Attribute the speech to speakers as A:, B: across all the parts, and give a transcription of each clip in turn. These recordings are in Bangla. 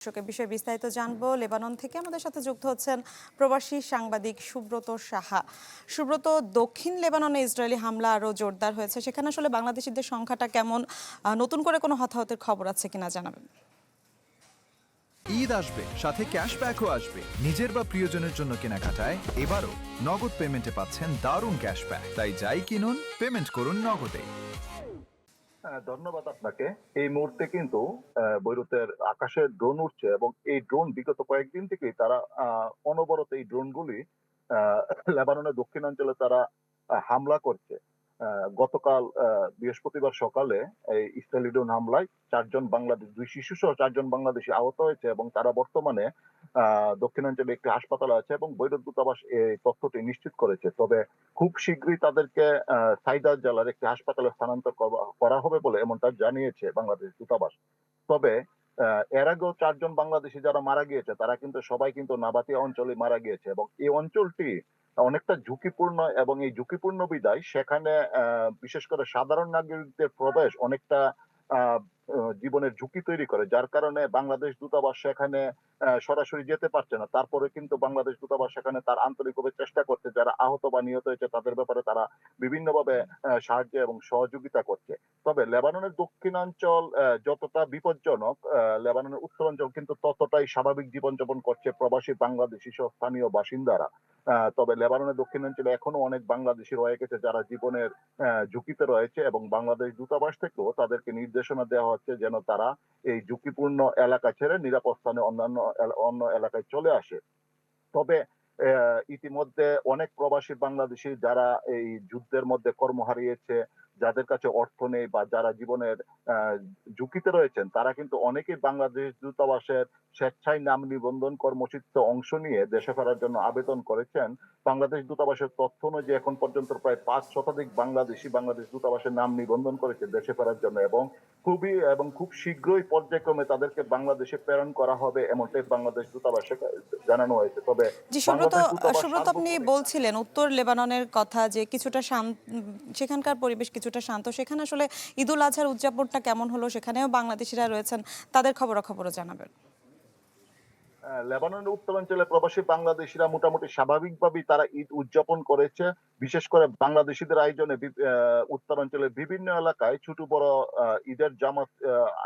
A: দর্শকের বিষয়ে বিস্তারিত জানবো। লেবানন থেকে আমাদের সাথে যুক্ত হচ্ছেন প্রবাসী সাংবাদিক সুব্রত সাহা। সুব্রত, দক্ষিণ লেবাননে ইসরায়েলি হামলা আরও জোরদার হয়েছে, সেখানে আসলে বাংলাদেশিদের সংখ্যাটা কেমন, নতুন করে কোনো হতাহতের খবর আছে কিনা জানাবেন।
B: ঈদ আসবে, সাথে ক্যাশব্যাকও আসবে। নিজের বা প্রিয়জনের জন্য কেনাকাটায় এবারও নগদ পেমেন্টে পাচ্ছেন দারুণ ক্যাশব্যাক। তাই যাই কিনুন, পেমেন্ট করুন নগদে।
C: ধন্যবাদ আপনাকে। এই মুহূর্তে কিন্তু বৈরুতের আকাশে ড্রোন উঠছে এবং এই ড্রোন বিগত কয়েকদিন থেকেই তারা অনবরত এই ড্রোনগুলি আহ, লেবাননের দক্ষিণাঞ্চলে তারা হামলা করছে। গতকাল বৃহস্পতিবার সকালে এই ইসরায়েলি ড্রোন হামলায় দুই শিশু সহ 4 জন বাংলাদেশি আহত হয়েছে এবং তারা বর্তমানে দক্ষিণাঞ্চলে একটি হাসপাতালে আছে এবং বৈরুত দূতাবাস এই তথ্যটি নিশ্চিত করেছে। তবে খুব শীঘ্রই তাদেরকে সাইদা জেলার একটি হাসপাতালে স্থানান্তর করা হবে বলে এমনটা জানিয়েছে বাংলাদেশ দূতাবাস। তবে এর আগেও 4 জন বাংলাদেশি যারা মারা গিয়েছে তারা কিন্তু সবাই কিন্তু নাবাতিয়া অঞ্চলে মারা গিয়েছে এবং এই অঞ্চলটি অনেকটা ঝুঁকিপূর্ণ এবং এই ঝুঁকিপূর্ণ বিদায় সেখানে বিশেষ করে সাধারণ নাগরিকদের প্রবেশ অনেকটা আহ জীবনের ঝুঁকি তৈরি করে, যার কারণে বাংলাদেশ দূতাবাস সেখানে সরাসরি যেতে পারছে না। তারপরে কিন্তু বাংলাদেশ দূতাবাস সেখানে তার আন্তরিকভাবে চেষ্টা করছে, যারা আহত বা নিহত হয়েছে তাদের ব্যাপারে তারা বিভিন্নভাবে সাহায্য এবং সহযোগিতা করছে। তবে লেবাননের দক্ষিণাঞ্চল যতটা বিপজ্জনক, লেবাননের উত্তরাঞ্চল কিন্তু ততটাই স্বাভাবিক জীবনযাপন করছে প্রবাসী বাংলাদেশি সহ স্থানীয় বাসিন্দারা। তবে লেবাননের দক্ষিণাঞ্চলে এখনো অনেক বাংলাদেশি রয়ে গেছে যারা জীবনের ঝুঁকিতে রয়েছে এবং বাংলাদেশ দূতাবাস থেকেও তাদেরকে নির্দেশনা দেওয়া হচ্ছে যেন তারা এই ঝুঁকিপূর্ণ এলাকা ছেড়ে নিরাপদ স্থানে অন্য এলাকায় চলে আসে। তবে ইতিমধ্যে অনেক প্রবাসী বাংলাদেশি যারা এই যুদ্ধের মধ্যে কর্ম হারিয়েছে, যাদের কাছে অর্থ নেই বা যারা জীবনের আহ, ঝুঁকিতে রয়েছেন, তারা কিন্তু অনেকেই বাংলাদেশ দূতাবাসের স্বেচ্ছায় নাম নিবন্ধন কর্মসূচিতে অংশ নিয়ে দেশে ফেরার জন্য আবেদন করেছেন। বাংলাদেশ দূতাবাসের তথ্য অনুযায়ী এখন পর্যন্ত প্রায় 5 শতাধিক বাংলাদেশি বাংলাদেশ দূতাবাসের নাম নিবন্ধন করেছে দেশে ফেরার জন্য এবং খুব শীঘ্রই পর্যায়ক্রমে তাদেরকে বাংলাদেশে প্রেরণ করা হবে এমনটাই বাংলাদেশ দূতাবাসে জানানো হয়েছে। তবে
A: জি সুব্রত,
C: বাংলাদেশ দূতাবাস
A: আপনি বলছিলেন উত্তর লেবাননের কথা, যে কিছুটা শান্ত, সেখানকার পরিবেশ কিছুটা শান্ত, সেখানে আসলে ঈদুল আজহার উদযাপনটা কেমন হলো, সেখানেও বাংলাদেশিরা রয়েছেন, তাদের খবরাখবরও জানাবেন।
C: লেবাননের উত্তরাঞ্চলে প্রবাসী বাংলাদেশিরা মোটামুটি স্বাভাবিকভাবেই তারা ঈদ উদযাপন করেছে। বিশেষ করে বাংলাদেশিদের আয়োজনে উত্তরাঞ্চলের বিভিন্ন এলাকায় ছোট বড় ঈদের জামাত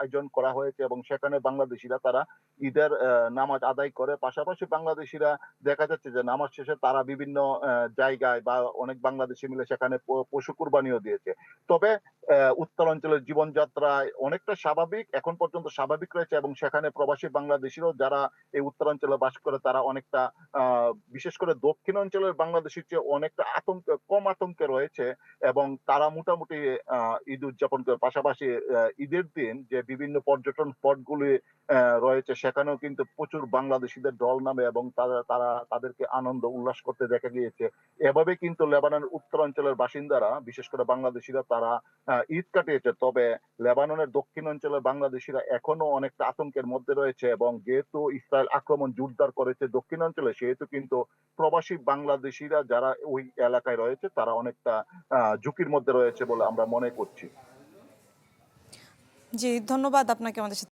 C: আয়োজন করা হয়েছে এবং সেখানে বাংলাদেশিরা তারা ঈদের নামাজ আদায় করে। পাশাপাশি বাংলাদেশিরা দেখা যাচ্ছে যে নামাজ শেষে তারা বিভিন্ন জায়গায় বা অনেক বাংলাদেশি মিলে সেখানে পশু কুরবানিও দিয়েছে। তবে উত্তরাঞ্চলের জীবনযাত্রায় অনেকটা স্বাভাবিক, এখন পর্যন্ত স্বাভাবিক রয়েছে এবং সেখানে প্রবাসী বাংলাদেশিরাও যারা এই উত্তরাঞ্চলে বাস করে তারা অনেকটা বিশেষ করে দক্ষিণাঞ্চলের বাংলাদেশের চেয়ে অনেকটা কম আতঙ্কে রয়েছে এবং তারা মোটামুটি ঈদ উদযাপন করে। পাশাপাশি ঈদের দিন যে বিভিন্ন পর্যটন স্পটগুলি রয়েছে সেখানেও কিন্তু প্রচুর বাংলাদেশিদের ঢল নামে এবং তারা তাদেরকে আনন্দ উল্লাস করতে দেখা গিয়েছে। এভাবে কিন্তু লেবাননের উত্তরাঞ্চলের বাসিন্দারা বিশেষ করে বাংলাদেশিরা তারা ঈদ কাটিয়েছে। তবে লেবাননের দক্ষিণাঞ্চলের বাংলাদেশিরা এখনো অনেকটা আতঙ্কের মধ্যে রয়েছে এবং যেহেতু ইসরায়েল আক্রমণ জোরদার করেছে দক্ষিণাঞ্চলে, সেহেতু কিন্তু প্রবাসী বাংলাদেশিরা যারা ওই এলাকায় রয়েছে তারা অনেকটা ঝুঁকির মধ্যে রয়েছে বলে আমরা মনে করছি।
A: জি ধন্যবাদ আপনাকে আমাদের সাথে